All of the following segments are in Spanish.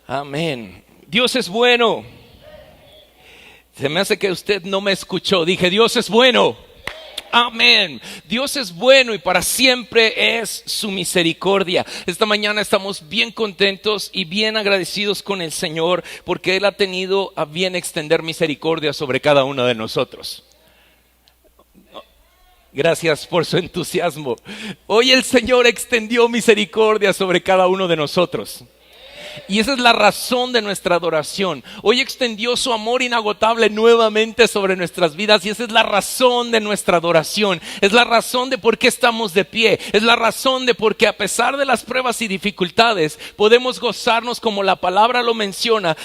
Amén. Dios es bueno. Se me hace que usted no me escuchó. Dije, Dios es bueno. Amén. Dios es bueno y para siempre es su misericordia. Esta mañana estamos bien contentos y bien agradecidos con el Señor porque Él ha tenido a bien extender misericordia sobre cada uno de nosotros. Gracias por su entusiasmo. Hoy el Señor extendió misericordia sobre cada uno de nosotros. Y esa es la razón de nuestra adoración. Hoy extendió su amor inagotable nuevamente sobre nuestras vidas. Y esa es la razón de nuestra adoración. Es la razón de por qué estamos de pie. Es la razón de por qué a pesar de las pruebas y dificultades podemos gozarnos como la palabra lo menciona,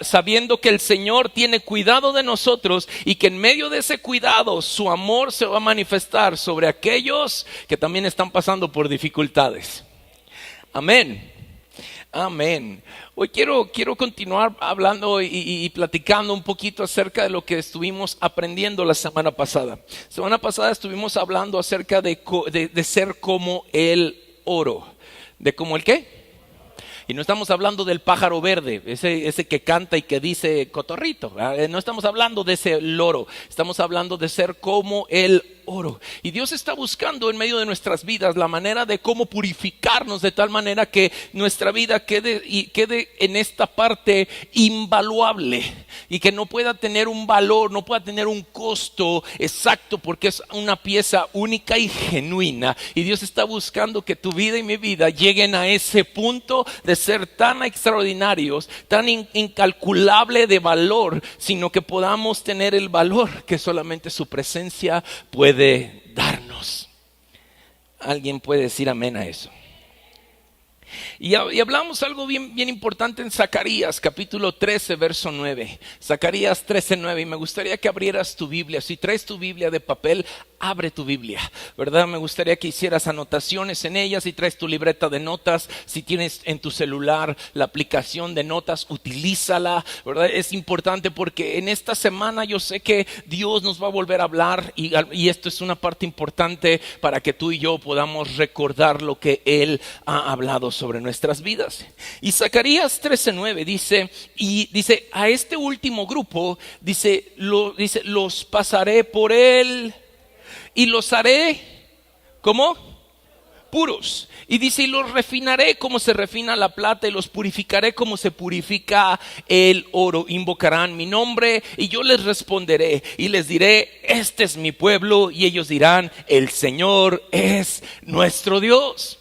sabiendo que el Señor tiene cuidado de nosotros y que en medio de ese cuidado su amor se va a manifestar sobre aquellos que también están pasando por dificultades. Amén. Amén. Hoy quiero continuar hablando y platicando un poquito acerca de lo que estuvimos aprendiendo la semana pasada. Semana pasada estuvimos hablando acerca de ser como el oro. ¿De como el qué? Y no estamos hablando del pájaro verde, ese que canta y que dice cotorrito. No estamos hablando de ese loro, estamos hablando de ser como el oro. Y Dios está buscando en medio de nuestras vidas la manera de cómo purificarnos de tal manera que nuesra vida quede en esta parte invaluable y que no pueda tener un valor, no pueda tener un costo exacto porque es una pieza única y genuina. Y Dios está buscando que tu vida y mi vida lleguen a ese punto de ser tan extraordinarios, tan incalculable de valor, sino que podamos tener el valor que solamente su presencia puede darnos. ¿Alguien puede decir amén a eso? Y hablamos algo bien importante en Zacarías capítulo 13 verso 9. Zacarías 13, 9. Y me gustaría que abrieras tu Biblia. Si traes tu Biblia de papel, abre tu Biblia, ¿verdad? Me gustaría que hicieras anotaciones en ella. Si traes tu libreta de notas, si tienes en tu celular la aplicación de notas, utilízala, ¿verdad? Es importante porque en esta semana yo sé que Dios nos va a volver a hablar y esto es una parte importante para que tú y yo podamos recordar lo que Él ha hablado sobre nuestras vidas. Y Zacarías 13:9 dice a este último grupo, los pasaré por él y los haré, ¿cómo? Puros. Y dice, y los refinaré como se refina la plata y los purificaré como se purifica el oro. Invocarán mi nombre y yo les responderé y les diré, este es mi pueblo, y ellos dirán, el Señor es nuestro Dios.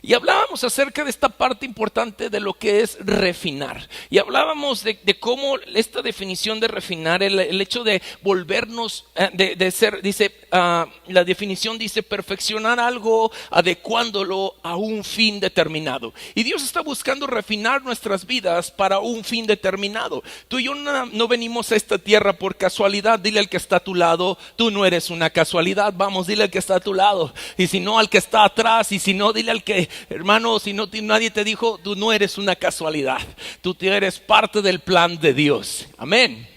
Y hablábamos acerca de esta parte importante de lo que es refinar. Y hablábamos de cómo esta definición de refinar, el hecho de volvernos, de ser, dice, la definición dice perfeccionar algo, adecuándolo a un fin determinado. Y Dios está buscando refinar nuestras vidas para un fin determinado. Tú y yo no venimos a esta tierra por casualidad. Dile al que está a tu lado, tú no eres una casualidad. Vamos, dile al que está a tu lado. Y si no, al que está atrás. Y si no, dile al que... Hermano, si no, nadie te dijo, tú no eres una casualidad. Tú eres parte del plan de Dios. Amén.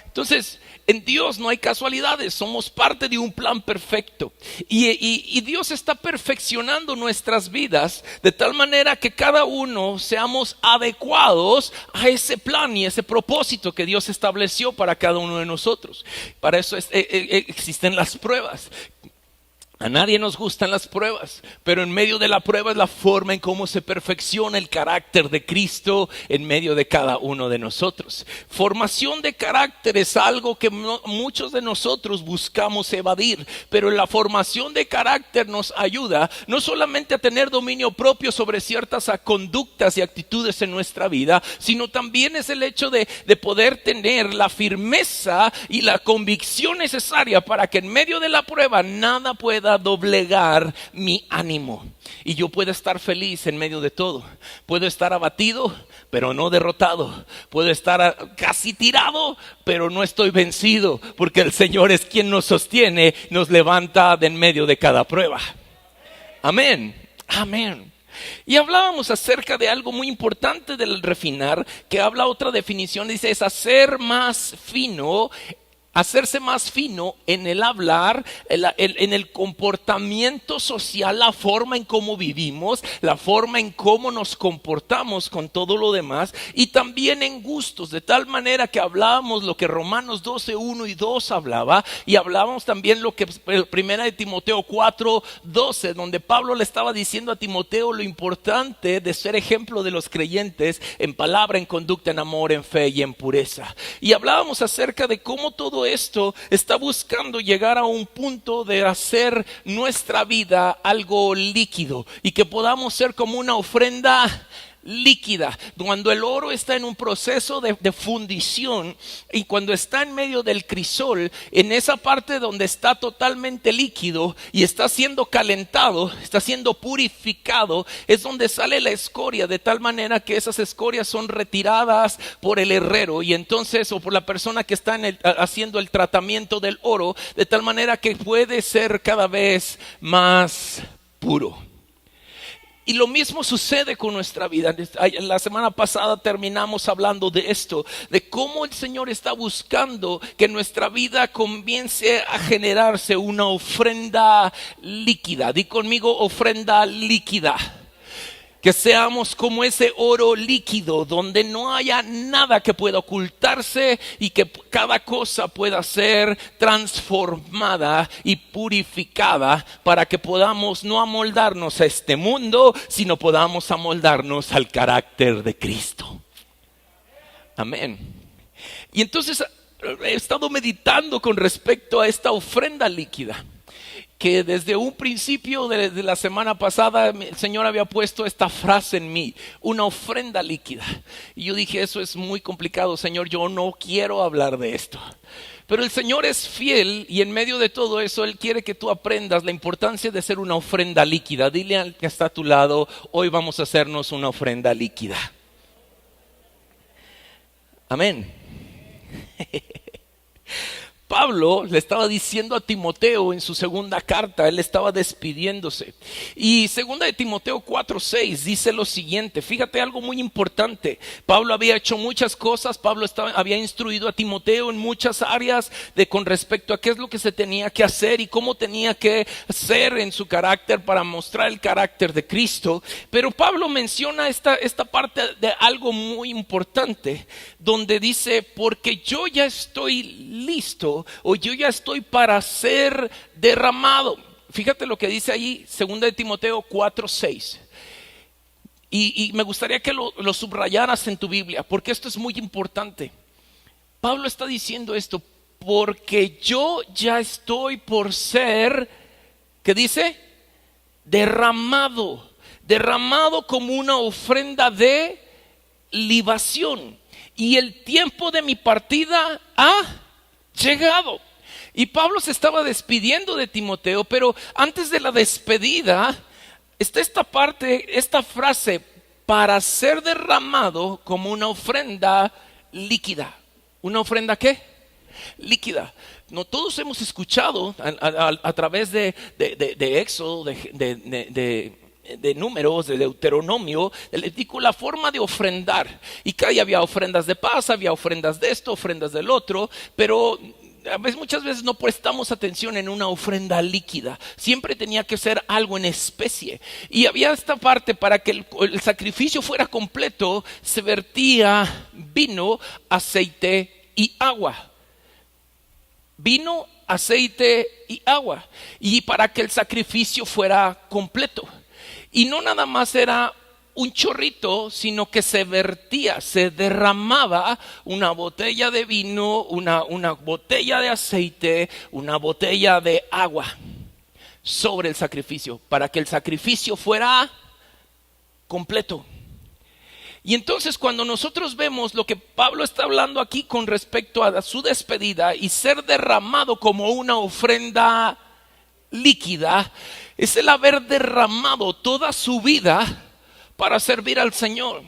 Entonces, en Dios no hay casualidades. Somos parte de un plan perfecto. Y Dios está perfeccionando nuestras vidas de tal manera que cada uno seamos adecuados a ese plan y ese propósito que Dios estableció para cada uno de nosotros. Para eso existen las pruebas. A nadie nos gustan las pruebas, pero en medio de la prueba es la forma en cómo se perfecciona el carácter de Cristo en medio de cada uno de nosotros. Formación de carácter es algo que muchos de nosotros buscamos evadir, pero la formación de carácter nos ayuda no solamente a tener dominio propio sobre ciertas conductas y actitudes en nuestra vida, sino también es el hecho de poder tener la firmeza y la convicción necesaria para que en medio de la prueba nada pueda doblegar mi ánimo y yo puedo estar feliz en medio de todo. Puedo estar abatido, pero no derrotado. Puedo estar casi tirado, pero no estoy vencido, porque el Señor es quien nos sostiene, nos levanta de en medio de cada prueba. Amén, amén. Y hablábamos acerca de algo muy importante del refinar, que habla otra definición, dice es hacer más fino hacerse más fino en el hablar, en el comportamiento social, la forma en cómo vivimos, la forma en cómo nos comportamos con todo lo demás, y también en gustos, de tal manera que hablábamos lo que Romanos 12, 1 y 2 hablaba, y hablábamos también lo que primera de Timoteo 4, 12, donde Pablo le estaba diciendo a Timoteo lo importante de ser ejemplo de los creyentes en palabra, en conducta, en amor, en fe y en pureza. Y hablábamos acerca de cómo todo esto está buscando llegar a un punto de hacer nuestra vida algo líquido y que podamos ser como una ofrenda líquida. Cuando el oro está en un proceso de fundición y cuando está en medio del crisol, en esa parte donde está totalmente líquido y está siendo calentado, está siendo purificado, es donde sale la escoria, de tal manera que esas escorias son retiradas por el herrero y entonces, o por la persona que está haciendo el tratamiento del oro, de tal manera que puede ser cada vez más puro. Y lo mismo sucede con nuestra vida. La semana pasada terminamos hablando de esto, de cómo el Señor está buscando que nuestra vida comience a generarse una ofrenda líquida. Di conmigo, ofrenda líquida. Que seamos como ese oro líquido donde no haya nada que pueda ocultarse y que cada cosa pueda ser transformada y purificada para que podamos no amoldarnos a este mundo, sino podamos amoldarnos al carácter de Cristo. Amén. Y entonces he estado meditando con respecto a esta ofrenda líquida, que desde un principio de la semana pasada el Señor había puesto esta frase en mí, una ofrenda líquida. Y yo dije, eso es muy complicado, Señor, yo no quiero hablar de esto. Pero el Señor es fiel y en medio de todo eso Él quiere que tú aprendas la importancia de ser una ofrenda líquida. Dile al que está a tu lado, hoy vamos a hacernos una ofrenda líquida. Amén. Pablo le estaba diciendo a Timoteo en su segunda carta, él estaba despidiéndose. Y segunda de Timoteo 4:6 dice lo siguiente, fíjate algo muy importante. Pablo había hecho muchas cosas, Pablo había instruido a Timoteo en muchas áreas con respecto a qué es lo que se tenía que hacer y cómo tenía que ser en su carácter para mostrar el carácter de Cristo. Pero Pablo menciona esta parte de algo muy importante, donde dice, porque yo ya estoy listo, o yo ya estoy para ser derramado. Fíjate lo que dice allí, 2 de Timoteo 4:6. Y me gustaría que lo subrayaras en tu Biblia, porque esto es muy importante. Pablo está diciendo esto, porque yo ya estoy por ser, ¿qué dice? Derramado como una ofrenda de libación. Y el tiempo de mi partida ha llegado. Y Pablo se estaba despidiendo de Timoteo, pero antes de la despedida está esta parte, esta frase, para ser derramado como una ofrenda líquida. ¿Una ofrenda qué? Líquida. No todos hemos escuchado a través de Éxodo, de Números, de Deuteronomio, de Levítico, la forma de ofrendar. Y que ahí había ofrendas de paz, había ofrendas de esto, ofrendas del otro, pero muchas veces no prestamos atención en una ofrenda líquida. Siempre tenía que ser algo en especie. Y había esta parte, para que el sacrificio fuera completo, se vertía vino, aceite y agua. Vino, aceite y agua. Y para que el sacrificio fuera completo. Y no nada más era un chorrito, sino que se vertía, se derramaba una botella de vino, una botella de aceite, una botella de agua sobre el sacrificio, para que el sacrificio fuera completo. Y entonces cuando nosotros vemos lo que Pablo está hablando aquí con respecto a su despedida y ser derramado como una ofrenda líquida, es el haber derramado toda su vida para servir al Señor.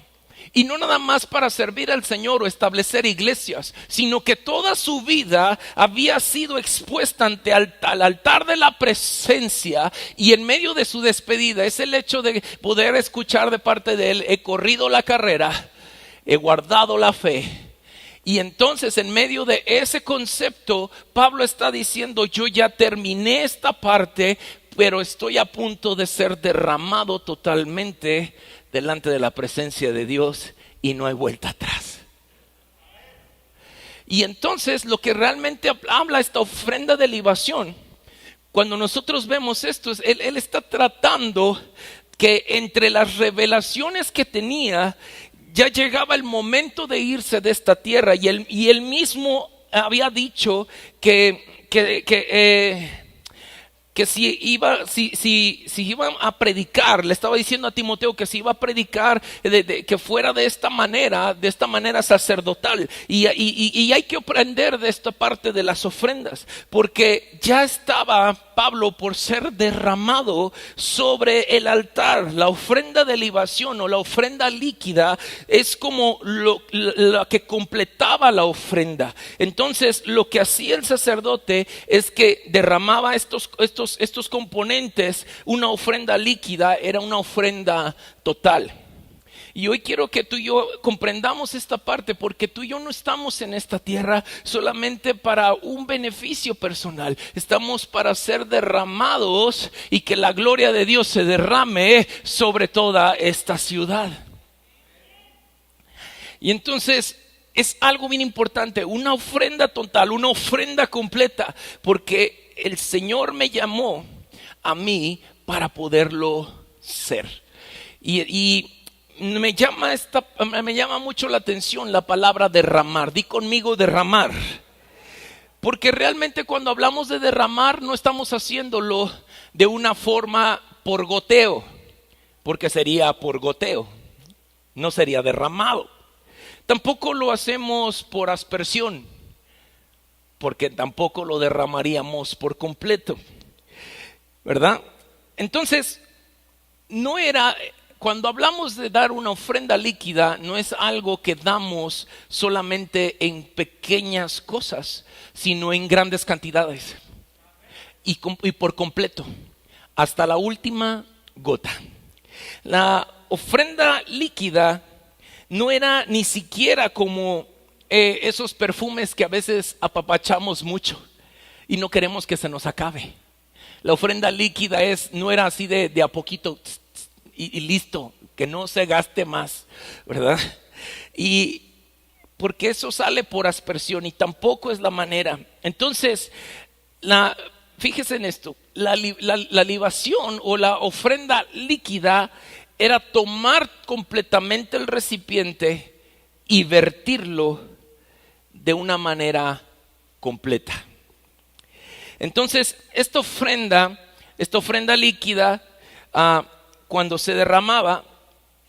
Y no nada más para servir al Señor o establecer iglesias, sino que toda su vida había sido expuesta ante al altar de la presencia. Y en medio de su despedida es el hecho de poder escuchar de parte de él: he corrido la carrera, he guardado la fe Y entonces en medio de ese concepto, Pablo está diciendo, yo ya terminé esta parte, pero estoy a punto de ser derramado totalmente delante de la presencia de Dios y no hay vuelta atrás. Y entonces lo que realmente habla esta ofrenda de libación, cuando nosotros vemos esto, él está tratando que entre las revelaciones que tenía, ya llegaba el momento de irse de esta tierra. Y él mismo había dicho que si iba a predicar, le estaba diciendo a Timoteo que si iba a predicar que fuera de esta manera sacerdotal. Y hay que aprender de esta parte de las ofrendas, porque ya estaba Pablo por ser derramado sobre el altar. La ofrenda de libación o la ofrenda líquida es como la que completaba la ofrenda. Entonces lo que hacía el sacerdote es que derramaba estos componentes. Una ofrenda líquida era una ofrenda total. Y hoy quiero que tú y yo comprendamos esta parte, porque tú y yo no estamos en esta tierra solamente para un beneficio personal. Estamos para ser derramados y que la gloria de Dios se derrame sobre toda esta ciudad. Y entonces es algo bien importante, una ofrenda total, una ofrenda completa, porque el Señor me llamó a mí para poderlo ser. Y me llama mucho la atención la palabra derramar. Di conmigo derramar. Porque realmente cuando hablamos de derramar no estamos haciéndolo de una forma por goteo, porque sería por goteo, no sería derramado. Tampoco lo hacemos por aspersión, porque tampoco lo derramaríamos por completo, ¿verdad? Entonces, cuando hablamos de dar una ofrenda líquida, no es algo que damos solamente en pequeñas cosas, sino en grandes cantidades y por completo, hasta la última gota. La ofrenda líquida no era ni siquiera como esos perfumes que a veces apapachamos mucho y no queremos que se nos acabe. La ofrenda líquida no era así de a poquito y listo, que no se gaste más, ¿verdad? Y porque eso sale por aspersión y tampoco es la manera. Entonces, fíjese en esto, la libación o la ofrenda líquida era tomar completamente el recipiente y vertirlo de una manera completa. Entonces, esta ofrenda líquida, cuando se derramaba,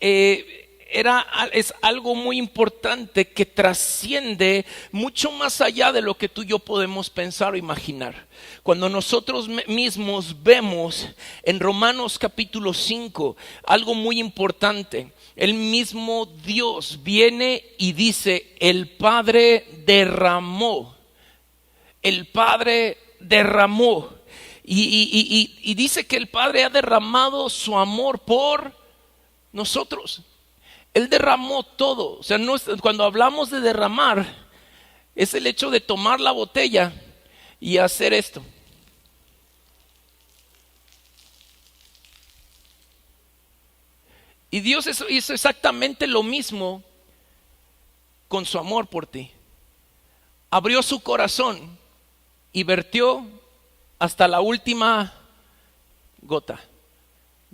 es algo muy importante que trasciende mucho más allá de lo que tú y yo podemos pensar o imaginar. Cuando nosotros mismos vemos en Romanos capítulo 5 algo muy importante, el mismo Dios viene y dice, el Padre derramó. Y dice que el Padre ha derramado su amor por nosotros. Él derramó todo. O sea, cuando hablamos de derramar, es el hecho de tomar la botella y hacer esto. Y Dios hizo exactamente lo mismo con su amor por ti. Abrió su corazón y vertió hasta la última gota.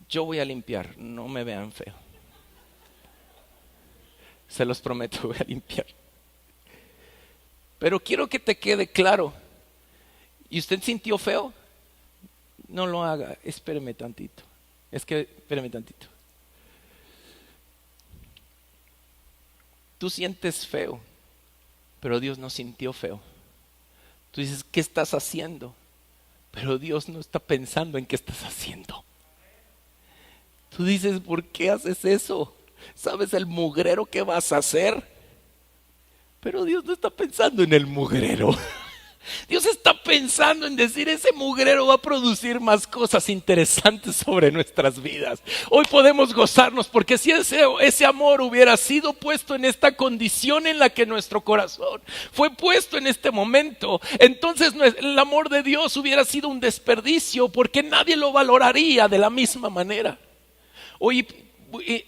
Yo voy a limpiar, no me vean feo. Se los prometo, voy a limpiar. Pero quiero que te quede claro. ¿Y usted sintió feo? No lo haga, espéreme tantito. Espéreme tantito. Tú sientes feo, pero Dios no sintió feo. Tú dices, ¿qué estás haciendo? Pero Dios no está pensando en qué estás haciendo. Tú dices, ¿por qué haces eso? ¿Sabes el mugrero que vas a hacer? Pero Dios no está pensando en el mugrero. Dios está pensando en decir, ese mugrero va a producir más cosas interesantes sobre nuestras vidas. Hoy podemos gozarnos porque si ese amor hubiera sido puesto en esta condición en la que nuestro corazón fue puesto en este momento, entonces el amor de Dios hubiera sido un desperdicio porque nadie lo valoraría de la misma manera. Hoy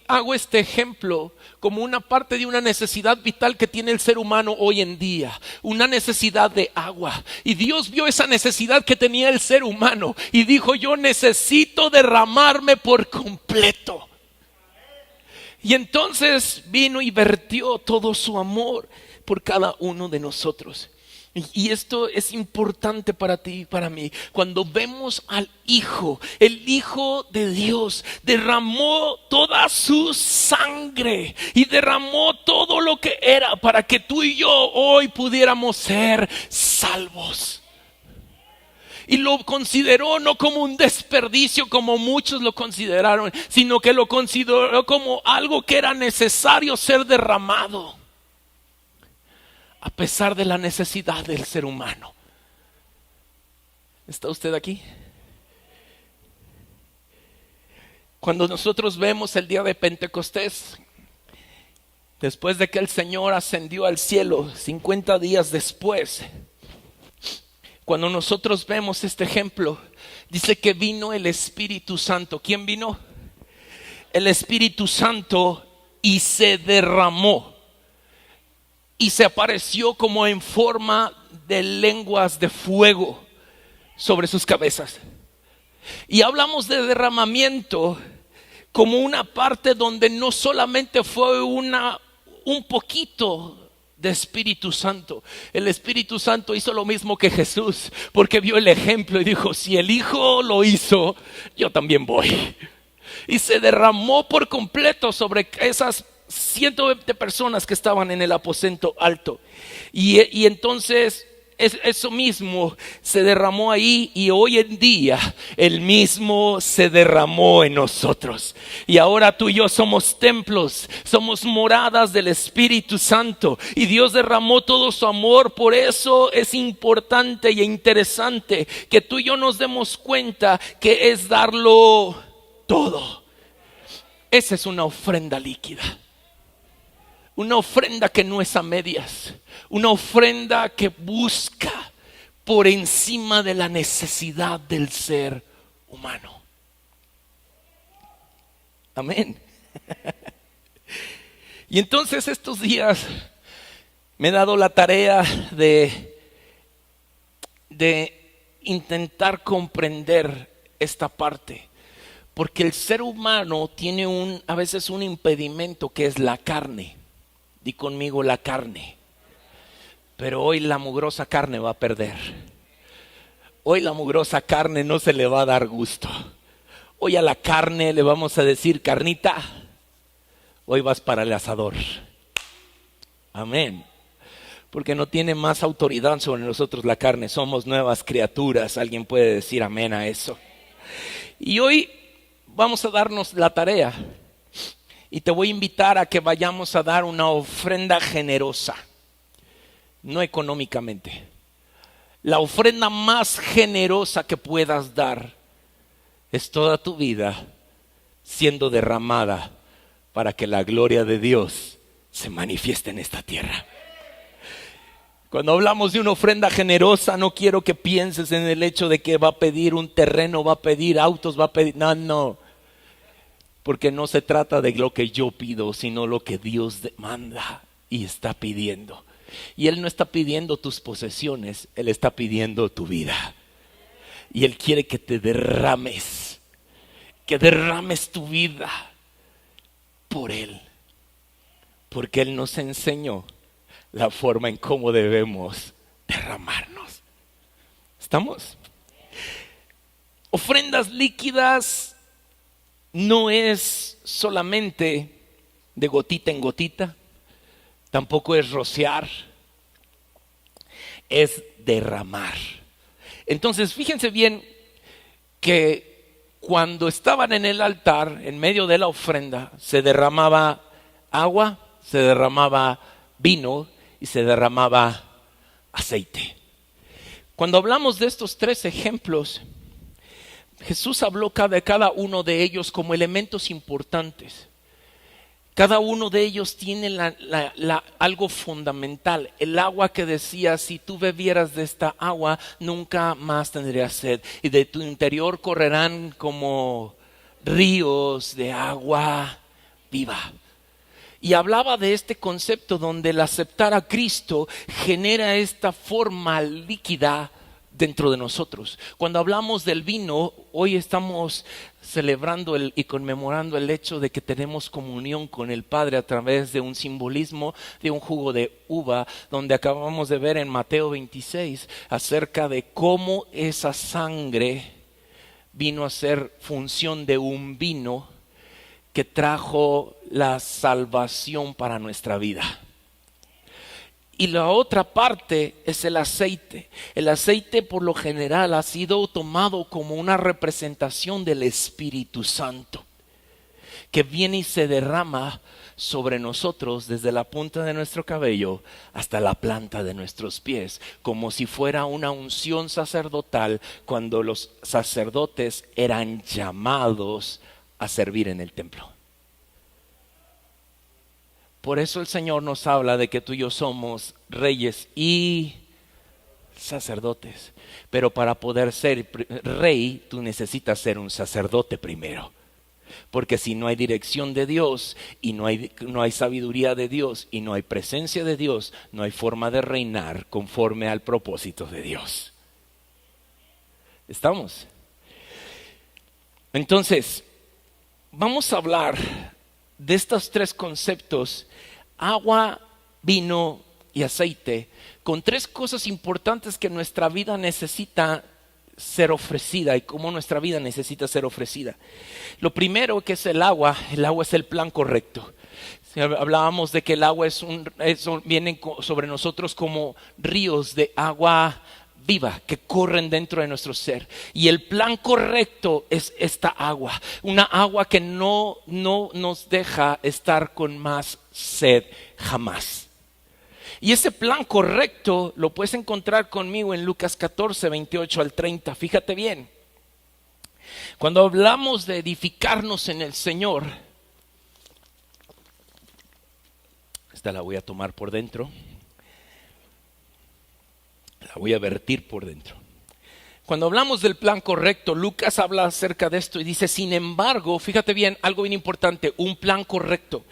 hago este ejemplo como una parte de una necesidad vital que tiene el ser humano hoy en día, una necesidad de agua. Y Dios vio esa necesidad que tenía el ser humano y dijo, yo necesito derramarme por completo. Y entonces vino y vertió todo su amor por cada uno de nosotros. Y esto es importante para ti y para mí. Cuando vemos al Hijo, el Hijo de Dios derramó toda su sangre y derramó todo lo que era para que tú y yo hoy pudiéramos ser salvos. Y lo consideró no como un desperdicio como muchos lo consideraron, sino que lo consideró como algo que era necesario ser derramado. A pesar de la necesidad del ser humano. ¿Está usted aquí? Cuando nosotros vemos el día de Pentecostés, después de que el Señor ascendió al cielo, 50 días después, cuando nosotros vemos este ejemplo, dice que vino el Espíritu Santo. ¿Quién vino? El Espíritu Santo y se derramó. Y se apareció como en forma de lenguas de fuego sobre sus cabezas. Y hablamos de derramamiento como una parte donde no solamente fue un poquito de Espíritu Santo. El Espíritu Santo hizo lo mismo que Jesús, porque vio el ejemplo y dijo, si el Hijo lo hizo, yo también voy. Y se derramó por completo sobre esas 120 personas que estaban en el aposento alto. Y entonces eso mismo se derramó ahí, y hoy en día el mismo se derramó en nosotros. Y ahora tú y yo somos templos, somos moradas del Espíritu Santo, y Dios derramó todo su amor. Por eso es importante y interesante que tú y yo nos demos cuenta que es darlo todo. Esa es una ofrenda líquida. Una ofrenda que no es a medias. Una ofrenda que busca por encima de la necesidad del ser humano. Amén. Y entonces estos días me he dado la tarea de intentar comprender esta parte. Porque el ser humano tiene a veces un impedimento que es la carne. Di conmigo, la carne. Pero hoy la mugrosa carne va a perder. Hoy la mugrosa carne no se le va a dar gusto. Hoy a la carne le vamos a decir, carnita, hoy vas para el asador. Amén. Porque no tiene más autoridad sobre nosotros la carne. Somos nuevas criaturas. Alguien puede decir amén a eso. Y hoy vamos a darnos la tarea. Y te voy a invitar a que vayamos a dar una ofrenda generosa, no económicamente. La ofrenda más generosa que puedas dar es toda tu vida siendo derramada para que la gloria de Dios se manifieste en esta tierra. Cuando hablamos de una ofrenda generosa, no quiero que pienses en el hecho de que va a pedir un terreno, va a pedir autos, va a pedir... No. Porque no se trata de lo que yo pido, sino lo que Dios demanda y está pidiendo. Y Él no está pidiendo tus posesiones, Él está pidiendo tu vida. Y Él quiere que te derrames, que derrames tu vida por Él. Porque Él nos enseñó la forma en cómo debemos derramarnos. ¿Estamos? Ofrendas líquidas no es solamente de gotita en gotita, tampoco es rociar, es derramar. Entonces fíjense bien que cuando estaban en el altar, en medio de la ofrenda, se derramaba agua, se derramaba vino y se derramaba aceite. Cuando hablamos de estos 3 ejemplos, Jesús habló de cada uno de ellos como elementos importantes. Cada uno de ellos tiene algo fundamental. El agua que decía, si tú bebieras de esta agua, nunca más tendrías sed. Y de tu interior correrán como ríos de agua viva. Y hablaba de este concepto donde el aceptar a Cristo genera esta forma líquida dentro de nosotros. Cuando hablamos del vino, hoy estamos celebrando y conmemorando el hecho de que tenemos comunión con el Padre a través de un simbolismo de un jugo de uva, donde acabamos de ver en Mateo 26 acerca de cómo esa sangre vino a ser función de un vino que trajo la salvación para nuestra vida. Y la otra parte es el aceite. El aceite por lo general ha sido tomado como una representación del Espíritu Santo, que viene y se derrama sobre nosotros desde la punta de nuestro cabello hasta la planta de nuestros pies, como si fuera una unción sacerdotal cuando los sacerdotes eran llamados a servir en el templo. Por eso el Señor nos habla de que tú y yo somos reyes y sacerdotes. Pero para poder ser rey, tú necesitas ser un sacerdote primero. Porque si no hay dirección de Dios y no hay sabiduría de Dios y no hay presencia de Dios, no hay forma de reinar conforme al propósito de Dios. ¿Estamos? Entonces, vamos a hablar de estos 3 conceptos: agua, vino y aceite, con 3 cosas importantes que nuestra vida necesita ser ofrecida y cómo nuestra vida necesita ser ofrecida. Lo primero, que es el agua es el plan correcto. Hablábamos de que el agua viene sobre nosotros como ríos de agua viva que corren dentro de nuestro ser, y el plan correcto es esta agua, una agua que no nos deja estar con más sed jamás. Y ese plan correcto lo puedes encontrar conmigo en Lucas 14, 28 al 30. Fíjate bien, cuando hablamos de edificarnos en el Señor, esta la voy a tomar por dentro, la voy a vertir por dentro. Cuando hablamos del plan correcto, Lucas habla acerca de esto y dice: sin embargo, fíjate bien, algo bien importante, un plan correcto.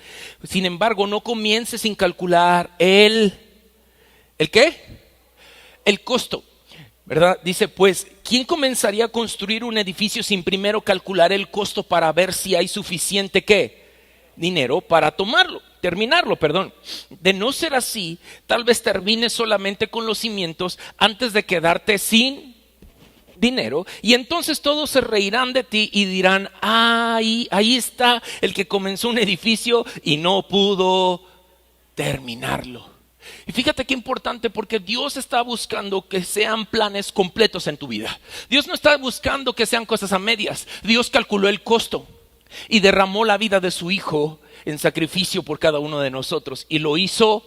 Sin embargo, no comiences sin calcular ¿el qué? El costo, ¿verdad? Dice, pues, ¿quién comenzaría a construir un edificio sin primero calcular el costo para ver si hay suficiente ¿qué? Dinero para terminarlo. De no ser así, tal vez termines solamente con los cimientos antes de quedarte sin dinero, y entonces todos se reirán de ti y dirán: ahí está el que comenzó un edificio y no pudo terminarlo. Y fíjate qué importante, porque Dios está buscando que sean planes completos en tu vida. Dios no está buscando que sean cosas a medias. Dios calculó el costo y derramó la vida de su Hijo en sacrificio por cada uno de nosotros, y lo hizo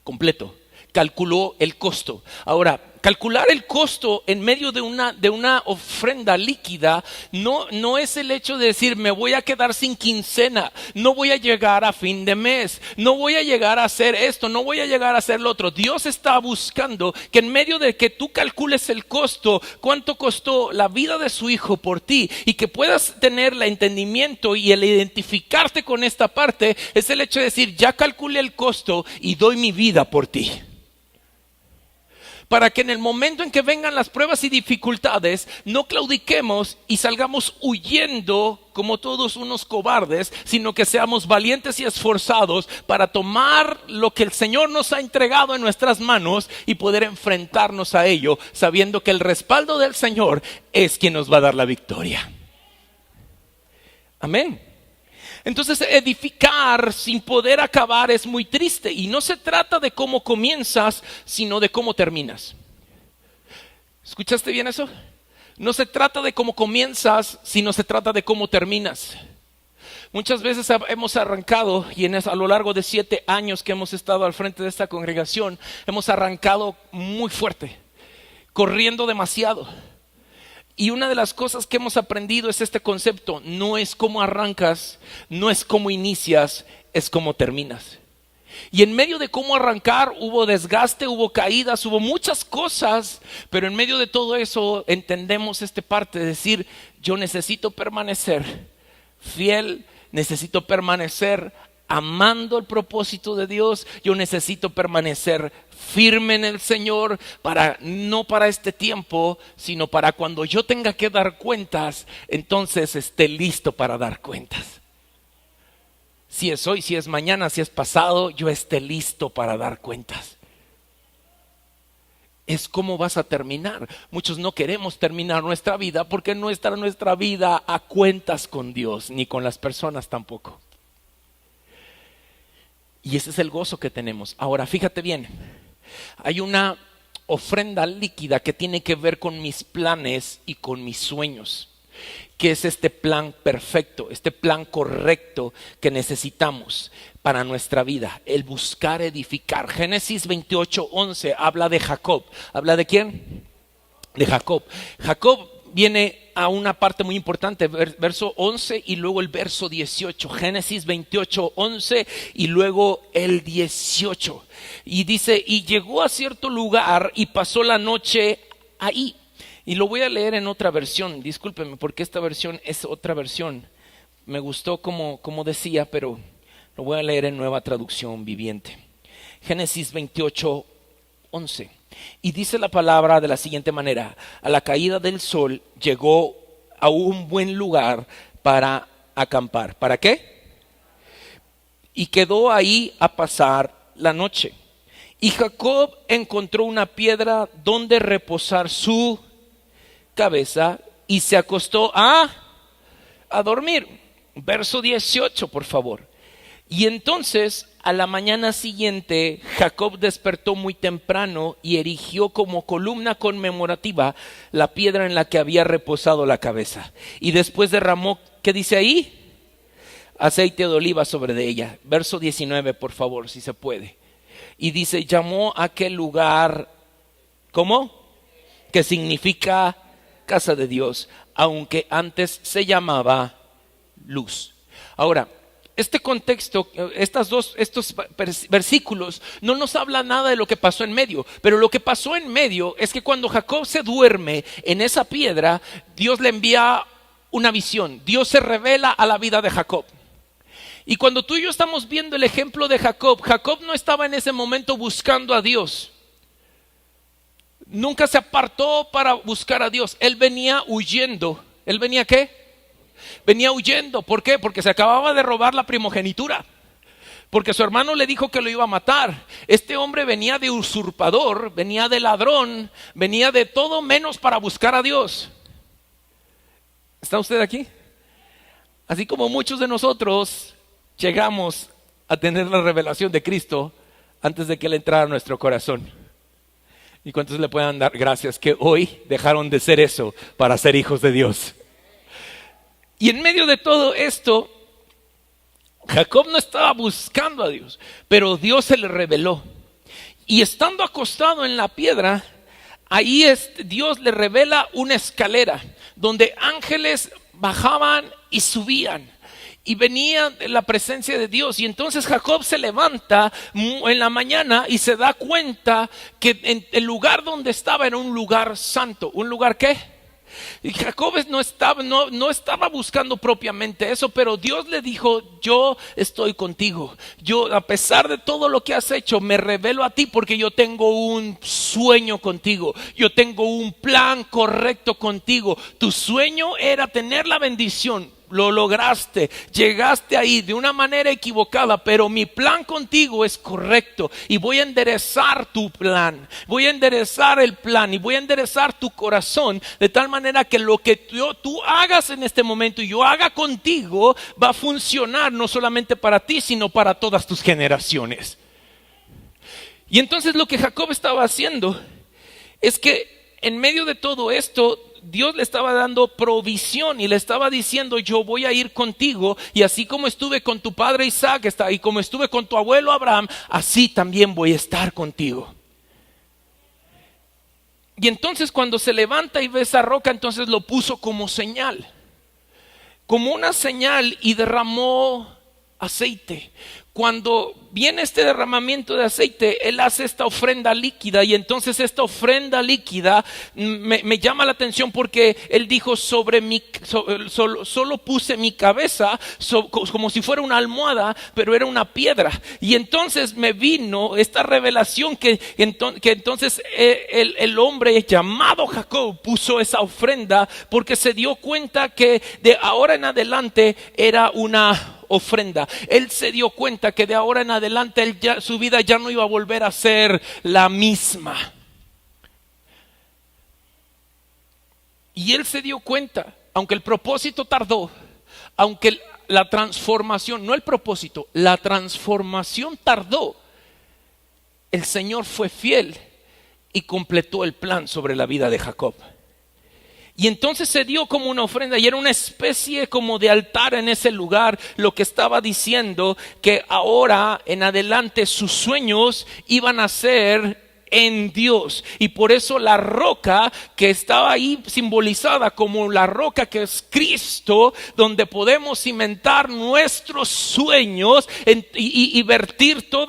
completo. Calculó el costo. Ahora, calcular el costo en medio de una ofrenda líquida no es el hecho de decir: me voy a quedar sin quincena, no voy a llegar a fin de mes, no voy a llegar a hacer esto, no voy a llegar a hacer lo otro. Dios está buscando que en medio de que tú calcules el costo, cuánto costó la vida de su Hijo por ti, y que puedas tener el entendimiento y el identificarte con esta parte, es el hecho de decir: ya calculé el costo y doy mi vida por ti. Para que en el momento en que vengan las pruebas y dificultades, no claudiquemos y salgamos huyendo como todos unos cobardes, sino que seamos valientes y esforzados para tomar lo que el Señor nos ha entregado en nuestras manos y poder enfrentarnos a ello, sabiendo que el respaldo del Señor es quien nos va a dar la victoria. Amén. Entonces, edificar sin poder acabar es muy triste, y no se trata de cómo comienzas, sino de cómo terminas. ¿Escuchaste bien eso? No se trata de cómo comienzas, sino se trata de cómo terminas. Muchas veces hemos arrancado, y a lo largo de 7 años que hemos estado al frente de esta congregación, hemos arrancado muy fuerte, corriendo demasiado. Y una de las cosas que hemos aprendido es este concepto: no es cómo arrancas, no es cómo inicias, es cómo terminas. Y en medio de cómo arrancar hubo desgaste, hubo caídas, hubo muchas cosas, pero en medio de todo eso entendemos esta parte de decir: yo necesito permanecer fiel, necesito permanecer amando el propósito de Dios, yo necesito permanecer firme en el Señor, no para este tiempo, sino para cuando yo tenga que dar cuentas, entonces esté listo para dar cuentas. Si es hoy, si es mañana, si es pasado, yo esté listo para dar cuentas. Es cómo vas a terminar. Muchos no queremos terminar nuestra vida porque no está nuestra vida a cuentas con Dios, ni con las personas tampoco. Y ese es el gozo que tenemos. Ahora, fíjate bien, hay una ofrenda líquida que tiene que ver con mis planes y con mis sueños, que es este plan perfecto, este plan correcto que necesitamos para nuestra vida, el buscar edificar. Génesis 28:11 habla de Jacob. ¿Habla de quién? De Jacob. Jacob viene a una parte muy importante, verso 11 y luego el verso 18. Génesis 28:11 y luego el 18. Y dice: y llegó a cierto lugar y pasó la noche ahí. Y lo voy a leer en otra versión, discúlpenme porque esta versión es otra versión. Me gustó como decía, pero lo voy a leer en Nueva Traducción Viviente. Génesis 28:11. Y dice la palabra de la siguiente manera: a la caída del sol llegó a un buen lugar para acampar. ¿Para qué? Y quedó ahí a pasar la noche. Y Jacob encontró una piedra donde reposar su cabeza y se acostó a dormir. Verso 18, por favor. Y entonces a la mañana siguiente Jacob despertó muy temprano y erigió como columna conmemorativa la piedra en la que había reposado la cabeza. Y después derramó, ¿qué dice ahí? Aceite de oliva sobre de ella. Verso 19, por favor, si se puede. Y dice: llamó a aquel lugar, ¿cómo? Que significa casa de Dios, aunque antes se llamaba Luz. Ahora, este contexto, estos versículos no nos habla nada de lo que pasó en medio, pero lo que pasó en medio es que cuando Jacob se duerme en esa piedra, Dios le envía una visión. Dios se revela a la vida de Jacob. Y cuando tú y yo estamos viendo el ejemplo de Jacob, Jacob no estaba en ese momento buscando a Dios. Nunca se apartó para buscar a Dios. Él venía huyendo. ¿Él venía qué? Venía huyendo. ¿Por qué? Porque se acababa de robar la primogenitura. Porque su hermano le dijo que lo iba a matar. Este hombre venía de usurpador, venía de ladrón, venía de todo menos para buscar a Dios. ¿Está usted aquí? Así como muchos de nosotros llegamos a tener la revelación de Cristo antes de que Él entrara a nuestro corazón. ¿Y cuántos le puedan dar gracias que hoy dejaron de ser eso para ser hijos de Dios? Y en medio de todo esto, Jacob no estaba buscando a Dios, pero Dios se le reveló. Y estando acostado en la piedra, ahí Dios le revela una escalera donde ángeles bajaban y subían. Y venía la presencia de Dios. Y entonces Jacob se levanta en la mañana y se da cuenta que en el lugar donde estaba era un lugar santo. ¿Un lugar qué? Y Jacob no estaba buscando propiamente eso, pero Dios le dijo: yo estoy contigo. Yo, a pesar de todo lo que has hecho, me revelo a ti porque yo tengo un sueño contigo. Yo tengo un plan correcto contigo. Tu sueño era tener la bendición. Lo lograste, llegaste ahí de una manera equivocada, pero mi plan contigo es correcto y voy a enderezar tu plan, voy a enderezar el plan y voy a enderezar tu corazón de tal manera que lo que tú hagas en este momento y yo haga contigo va a funcionar no solamente para ti, sino para todas tus generaciones. Y entonces lo que Jacob estaba haciendo es que en medio de todo esto, Dios le estaba dando provisión y le estaba diciendo: yo voy a ir contigo, y así como estuve con tu padre Isaac y como estuve con tu abuelo Abraham, así también voy a estar contigo. Y entonces cuando se levanta y ve esa roca, entonces lo puso como señal, como una señal, y derramó aceite. Cuando viene este derramamiento de aceite, él hace esta ofrenda líquida, y entonces esta ofrenda líquida me llama la atención porque él dijo solo puse mi cabeza como si fuera una almohada, pero era una piedra. Y entonces me vino esta revelación que entonces el hombre llamado Jacob puso esa ofrenda porque se dio cuenta que de ahora en adelante era una ofrenda. Él se dio cuenta que de ahora en adelante su vida ya no iba a volver a ser la misma. Y él se dio cuenta, aunque el propósito tardó, aunque la transformación, no el propósito, la transformación tardó, el Señor fue fiel y completó el plan sobre la vida de Jacob. Y entonces se dio como una ofrenda, y era una especie como de altar en ese lugar, lo que estaba diciendo que ahora en adelante sus sueños iban a ser en Dios. Y por eso la roca que estaba ahí simbolizada como la roca que es Cristo, donde podemos cimentar nuestros sueños y vertirnos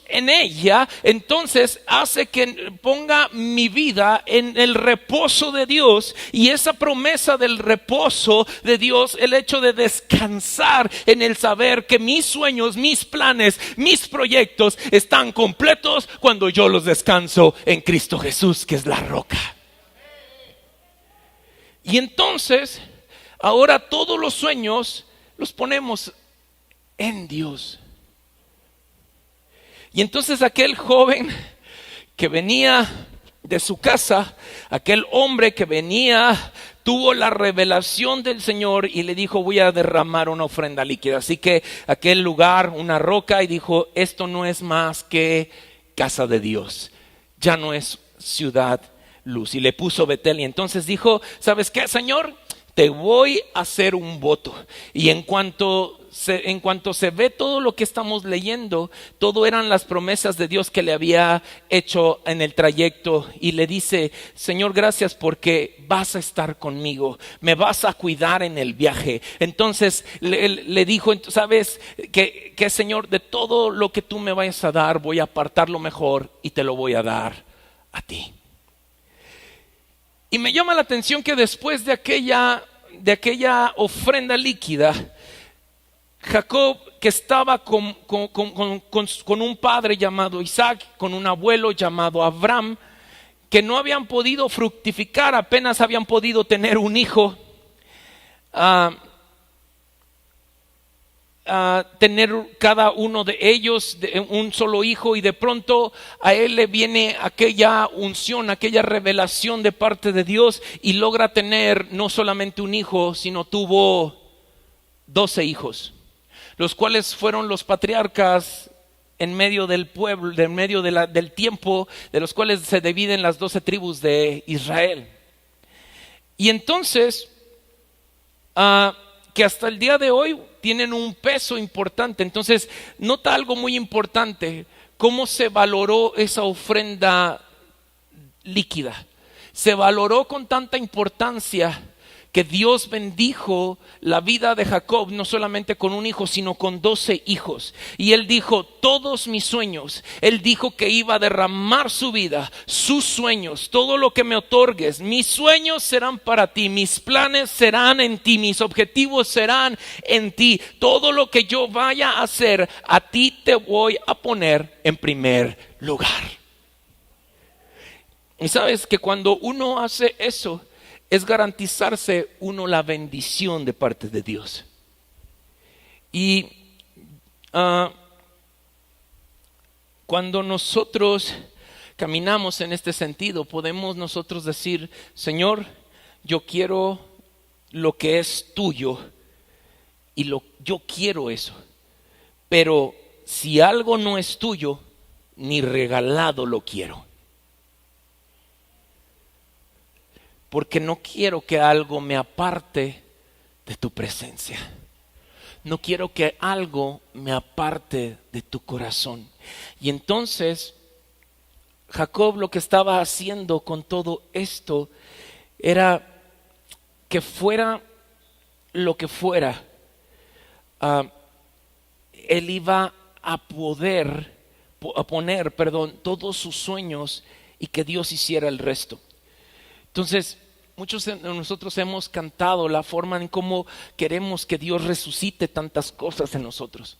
en ella, entonces hace que ponga mi vida en el reposo de Dios. Y esa promesa del reposo de Dios, el hecho de descansar en el saber que mis sueños, mis planes, mis proyectos están completos cuando yo los descanso en Cristo Jesús, que es la roca. Y entonces, ahora todos los sueños los ponemos en Dios. Y entonces aquel joven que venía de su casa, aquel hombre que venía, tuvo la revelación del Señor y le dijo: voy a derramar una ofrenda líquida. Así que aquel lugar, una roca, y dijo: esto no es más que casa de Dios, ya no es ciudad luz. Y le puso Betel. Y entonces dijo: ¿sabes qué, Señor? Te voy a hacer un voto. Y en cuanto se ve todo lo que estamos leyendo, todo eran las promesas de Dios que le había hecho en el trayecto. Y le dice: Señor, gracias porque vas a estar conmigo, me vas a cuidar en el viaje. Entonces le dijo: ¿sabes que Señor, de todo lo que tú me vayas a dar, voy a apartar lo mejor y te lo voy a dar a ti? Y me llama la atención que después de aquella ofrenda líquida, Jacob, que estaba con un padre llamado Isaac, con un abuelo llamado Abraham, que no habían podido fructificar, apenas habían podido tener un hijo, tener cada uno de ellos un solo hijo, y de pronto a él le viene aquella unción, aquella revelación de parte de Dios, y logra tener no solamente un hijo, sino tuvo 12 hijos, los cuales fueron los patriarcas en medio del pueblo, en medio del tiempo, de los cuales se dividen las 12 tribus de Israel. Y entonces, que hasta el día de hoy tienen un peso importante. Entonces, nota algo muy importante: cómo se valoró esa ofrenda líquida. Se valoró con tanta importancia que Dios bendijo la vida de Jacob, no solamente con un hijo, sino con 12 hijos. Y él dijo: todos mis sueños, él dijo que iba a derramar su vida, sus sueños, todo lo que me otorgues, mis sueños serán para ti, mis planes serán en ti, mis objetivos serán en ti. Todo lo que yo vaya a hacer, a ti te voy a poner en primer lugar. Y sabes que cuando uno hace eso, es garantizarse uno la bendición de parte de Dios. Y cuando nosotros caminamos en este sentido, podemos nosotros decir: Señor, yo quiero lo que es tuyo, y yo quiero eso. Pero si algo no es tuyo, ni regalado lo quiero. Porque no quiero que algo me aparte de tu presencia. No quiero que algo me aparte de tu corazón. Y entonces, Jacob lo que estaba haciendo con todo esto era que fuera lo que fuera, él iba a poner todos sus sueños y que Dios hiciera el resto. Entonces, muchos de nosotros hemos cantado la forma en cómo queremos que Dios resucite tantas cosas en nosotros.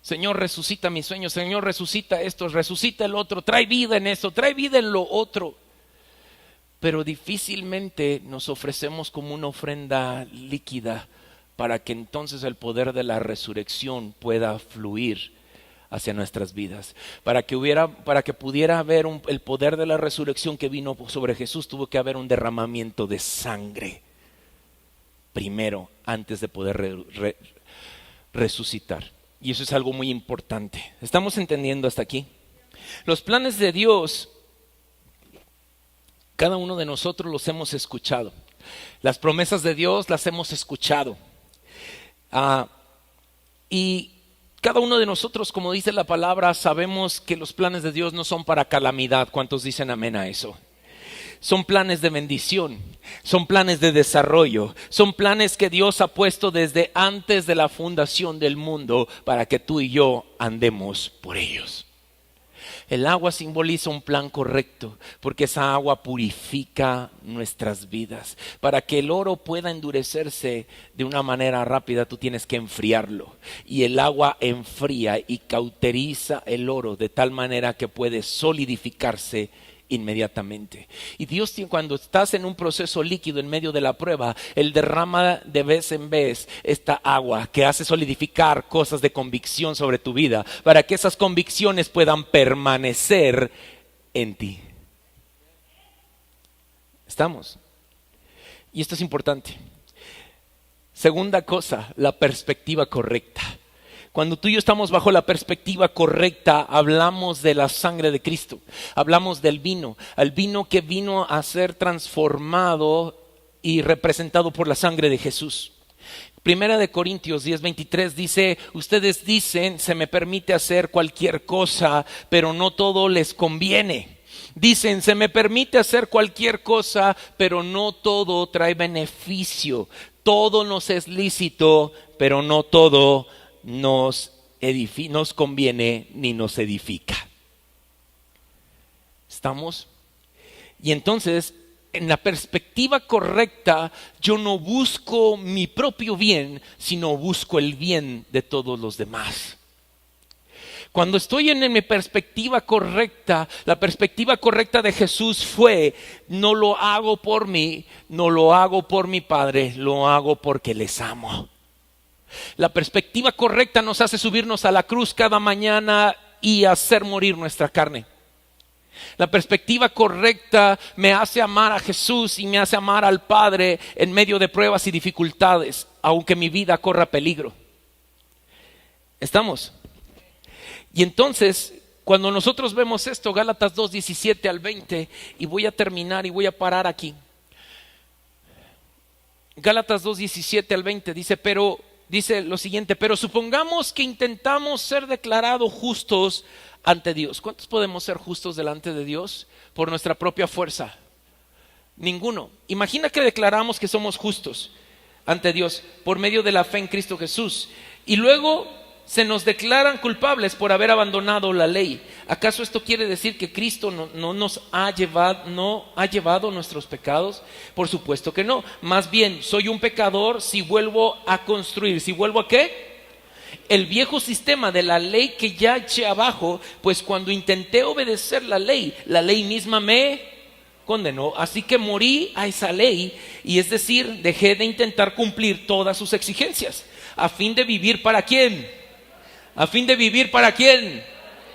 Señor, resucita mis sueños, Señor, resucita esto, resucita el otro, trae vida en eso, trae vida en lo otro. Pero difícilmente nos ofrecemos como una ofrenda líquida para que entonces el poder de la resurrección pueda fluir hacia nuestras vidas. Para que pudiera haber el poder de la resurrección que vino sobre Jesús, tuvo que haber un derramamiento de sangre primero, antes de poder resucitar. Y eso es algo muy importante. ¿Estamos entendiendo hasta aquí? Los planes de Dios, cada uno de nosotros los hemos escuchado. Las promesas de Dios las hemos escuchado. Y cada uno de nosotros, como dice la palabra, sabemos que los planes de Dios no son para calamidad. ¿Cuántos dicen amén a eso? Son planes de bendición, son planes de desarrollo, son planes que Dios ha puesto desde antes de la fundación del mundo para que tú y yo andemos por ellos. El agua simboliza un plan correcto, porque esa agua purifica nuestras vidas. Para que el oro pueda endurecerse de una manera rápida, tú tienes que enfriarlo. Y el agua enfría y cauteriza el oro de tal manera que puede solidificarse inmediatamente. Y Dios, cuando estás en un proceso líquido en medio de la prueba, Él derrama de vez en vez esta agua que hace solidificar cosas de convicción sobre tu vida, para que esas convicciones puedan permanecer en ti. ¿Estamos? Y esto es importante. Segunda cosa, la perspectiva correcta. Cuando tú y yo estamos bajo la perspectiva correcta, hablamos de la sangre de Cristo, hablamos del vino, el vino que vino a ser transformado y representado por la sangre de Jesús. Primera de Corintios 10:23 dice, ustedes dicen, se me permite hacer cualquier cosa, pero no todo les conviene. Dicen, se me permite hacer cualquier cosa, pero no todo trae beneficio. Todo nos es lícito, pero no todo nos conviene ni nos edifica. ¿Estamos? Y entonces, en la perspectiva correcta, yo no busco mi propio bien, sino busco el bien de todos los demás. Cuando estoy en mi perspectiva correcta, la perspectiva correcta de Jesús fue, no lo hago por mí, no lo hago por mi Padre, lo hago porque les amo. La perspectiva correcta nos hace subirnos a la cruz cada mañana y hacer morir nuestra carne. La perspectiva correcta me hace amar a Jesús y me hace amar al Padre en medio de pruebas y dificultades, aunque mi vida corra peligro. ¿Estamos? Y entonces, cuando nosotros vemos esto, Gálatas 2:17 al 20, y voy a terminar y voy a parar aquí. Gálatas 2:17 al 20 dice lo siguiente, pero supongamos que intentamos ser declarados justos ante Dios. ¿Cuántos podemos ser justos delante de Dios por nuestra propia fuerza? Ninguno. Imagina que declaramos que somos justos ante Dios por medio de la fe en Cristo Jesús y luego se nos declaran culpables por haber abandonado la ley. ¿Acaso esto quiere decir que Cristo no ha llevado nuestros pecados? Por supuesto que no. Más bien, soy un pecador si vuelvo a construir. ¿Si vuelvo a qué? El viejo sistema de la ley que ya eché abajo, pues cuando intenté obedecer la ley misma me condenó. Así que morí a esa ley, y es decir, dejé de intentar cumplir todas sus exigencias, a fin de vivir ¿para quién? ¿A fin de vivir para quién?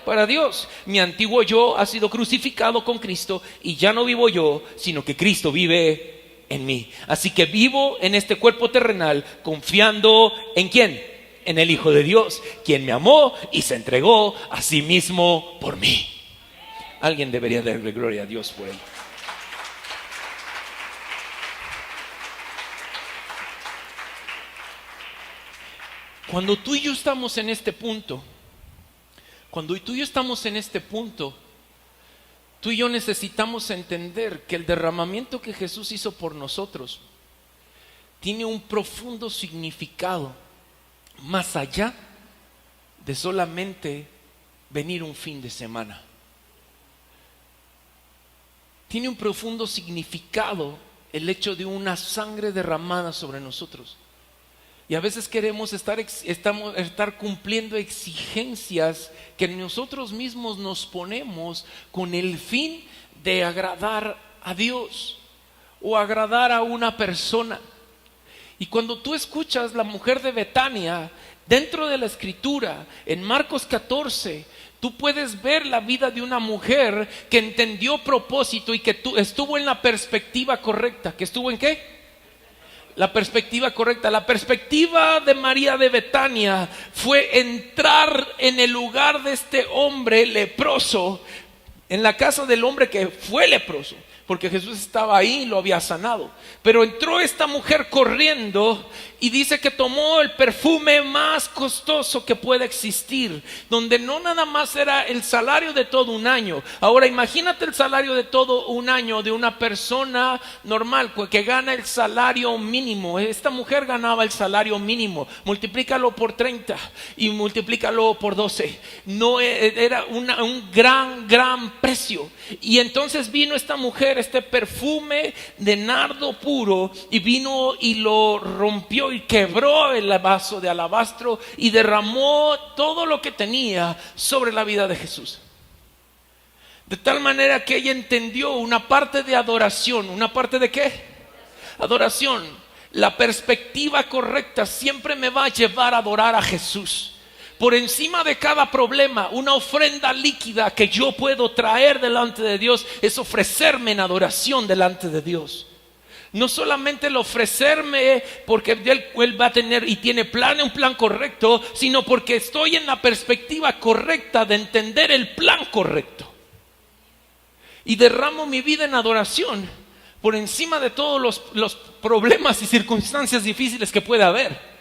Para Dios. Mi antiguo yo ha sido crucificado con Cristo y ya no vivo yo, sino que Cristo vive en mí. Así que vivo en este cuerpo terrenal confiando ¿en quién? En el Hijo de Dios, quien me amó y se entregó a sí mismo por mí. Alguien debería darle gloria a Dios por él. Cuando tú y yo estamos en este punto, Tú y yo necesitamos entender que el derramamiento que Jesús hizo por nosotros tiene un profundo significado más allá de solamente venir un fin de semana. Tiene un profundo significado el hecho de una sangre derramada sobre nosotros. Y a veces queremos estar cumpliendo exigencias que nosotros mismos nos ponemos con el fin de agradar a Dios o agradar a una persona. Y cuando tú escuchas la mujer de Betania, dentro de la escritura, en Marcos 14, tú puedes ver la vida de una mujer que entendió propósito y que estuvo en la perspectiva correcta. ¿Que estuvo en qué? La perspectiva correcta. La perspectiva de María de Betania fue entrar en el lugar de este hombre leproso, en la casa del hombre que fue leproso, porque Jesús estaba ahí y lo había sanado. Pero entró esta mujer corriendo y dice que tomó el perfume más costoso que puede existir, donde no nada más era el salario de todo un año. Ahora imagínate el salario de todo un año de una persona normal que gana el salario mínimo. Esta mujer ganaba el salario mínimo, multiplícalo por 30 y multiplícalo por 12. No era un gran precio. Y entonces vino esta mujer, este perfume de nardo puro, y vino y lo rompió y quebró el vaso de alabastro y derramó todo lo que tenía sobre la vida de Jesús. De tal manera que ella entendió una parte de adoración. ¿Una parte de qué? Adoración. La perspectiva correcta siempre me va a llevar a adorar a Jesús. Por encima de cada problema, una ofrenda líquida que yo puedo traer delante de Dios es ofrecerme en adoración delante de Dios. No solamente el ofrecerme porque Él va a tener y tiene un plan correcto, sino porque estoy en la perspectiva correcta de entender el plan correcto. Y derramo mi vida en adoración por encima de todos los problemas y circunstancias difíciles que pueda haber.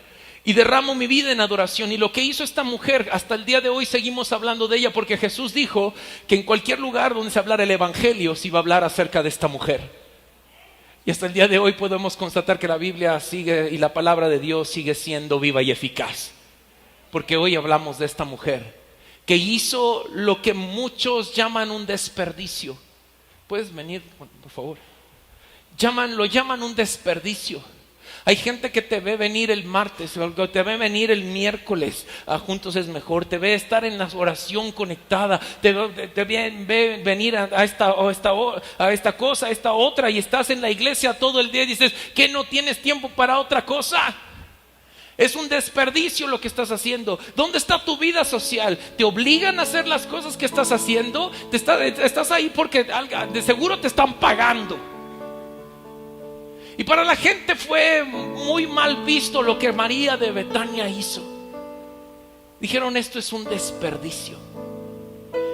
Y derramo mi vida en adoración. Y lo que hizo esta mujer, hasta el día de hoy seguimos hablando de ella, porque Jesús dijo que en cualquier lugar donde se hablara el evangelio se iba a hablar acerca de esta mujer. Y hasta el día de hoy podemos constatar que la Biblia sigue y la palabra de Dios sigue siendo viva y eficaz. Porque hoy hablamos de esta mujer que hizo lo que muchos llaman un desperdicio. ¿Puedes venir, por favor? Lo llaman un desperdicio. Hay gente que te ve venir el martes, o te ve venir el miércoles a Juntos es Mejor, te ve estar en la oración conectada, te ve venir a esta cosa, a esta otra, y estás en la iglesia todo el día y dices que no tienes tiempo para otra cosa. Es un desperdicio lo que estás haciendo. ¿Dónde está tu vida social? ¿Te obligan a hacer las cosas que estás haciendo? Estás ahí porque de seguro te están pagando. Y para la gente fue muy mal visto lo que María de Betania hizo. Dijeron, esto es un desperdicio.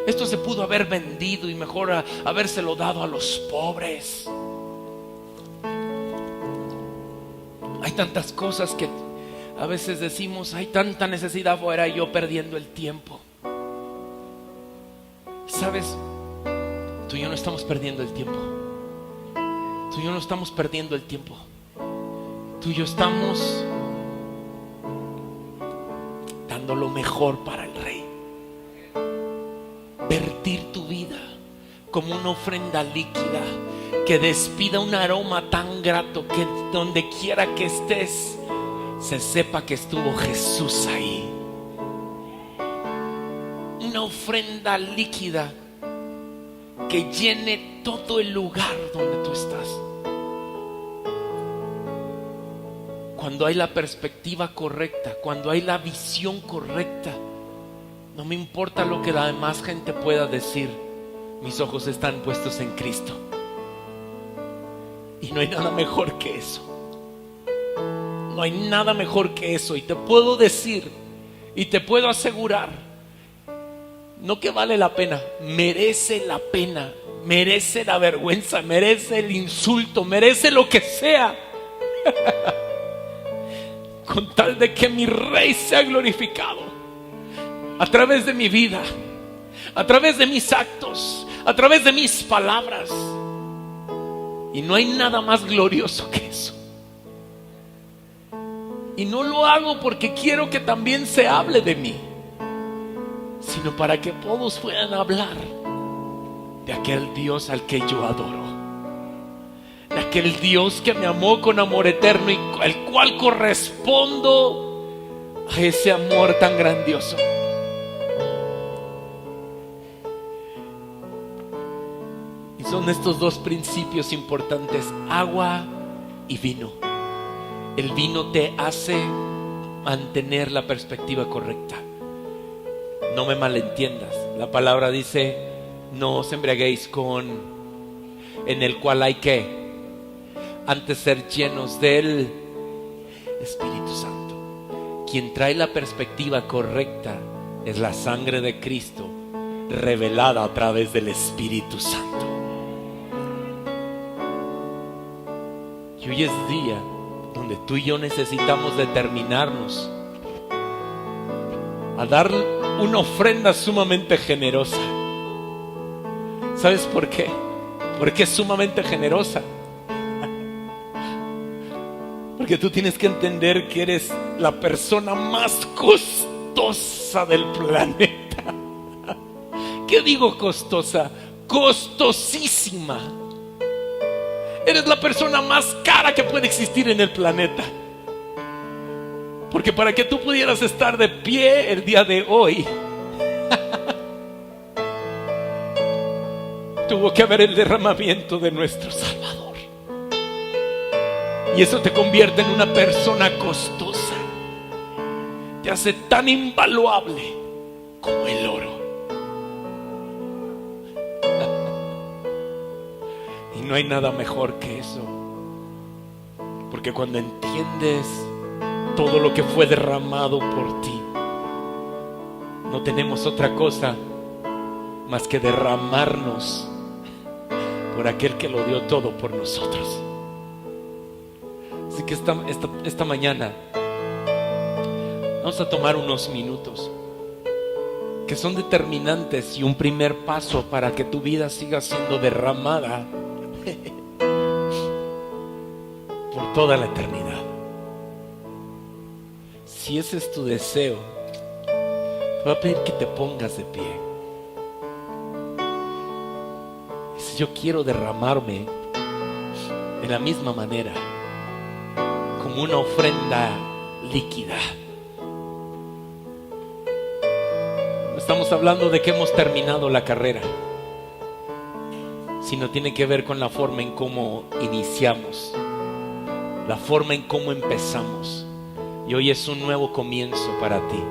Esto se pudo haber vendido y mejor habérselo dado a los pobres. Hay tantas cosas que a veces decimos, hay tanta necesidad afuera y yo perdiendo el tiempo. ¿Sabes? Tú y yo no estamos perdiendo el tiempo. Tú y yo no estamos perdiendo el tiempo. Tú y yo estamos dando lo mejor para el Rey. Vertir tu vida como una ofrenda líquida que despida un aroma tan grato que donde quiera que estés se sepa que estuvo Jesús ahí. Una ofrenda líquida que llene todo el lugar donde tú estás. Cuando hay la perspectiva correcta, cuando hay la visión correcta, no me importa lo que la demás gente pueda decir, mis ojos están puestos en Cristo. Y no hay nada mejor que eso. No hay nada mejor que eso. Y te puedo decir y te puedo asegurar, no que vale la pena, merece la pena, merece la vergüenza, merece el insulto, merece lo que sea con tal de que mi Rey sea glorificado a través de mi vida, a través de mis actos, a través de mis palabras. Y no hay nada más glorioso que eso. Y no lo hago porque quiero que también se hable de mí, sino para que todos puedan hablar de aquel Dios al que yo adoro, de aquel Dios que me amó con amor eterno y al cual correspondo a ese amor tan grandioso. Y son estos dos principios importantes: agua y vino. El vino te hace mantener la perspectiva correcta. No me malentiendas. La palabra dice: no os embriaguéis con, en el cual hay que antes ser llenos del Espíritu Santo. Quien trae la perspectiva correcta es la sangre de Cristo revelada a través del Espíritu Santo. Y hoy es día donde tú y yo necesitamos determinarnos a dar una ofrenda sumamente generosa. ¿Sabes por qué? Porque es sumamente generosa. Porque tú tienes que entender que eres la persona más costosa del planeta. ¿Qué digo costosa? Costosísima. Eres la persona más cara que puede existir en el planeta. Porque para que tú pudieras estar de pie el día de hoy, tuvo que haber el derramamiento de nuestro Salvador. Y eso te convierte en una persona costosa. Te hace tan invaluable como el oro. Y no hay nada mejor que eso. Porque cuando entiendes todo lo que fue derramado por ti, no tenemos otra cosa más que derramarnos por aquel que lo dio todo por nosotros. Así que esta mañana vamos a tomar unos minutos que son determinantes y un primer paso para que tu vida siga siendo derramada por toda la eternidad. Si ese es tu deseo, te voy a pedir que te pongas de pie. Y si yo quiero derramarme de la misma manera, como una ofrenda líquida. No estamos hablando de que hemos terminado la carrera, sino tiene que ver con la forma en cómo iniciamos, la forma en cómo empezamos. Y hoy es un nuevo comienzo para ti.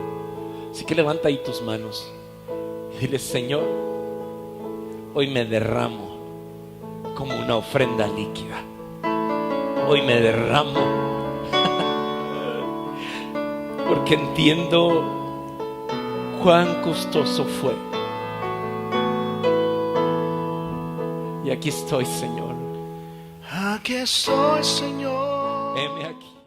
Así que levanta ahí tus manos y dile: Señor, hoy me derramo como una ofrenda líquida. Hoy me derramo porque entiendo cuán costoso fue. Y aquí estoy, Señor. Aquí estoy, Señor. Heme aquí.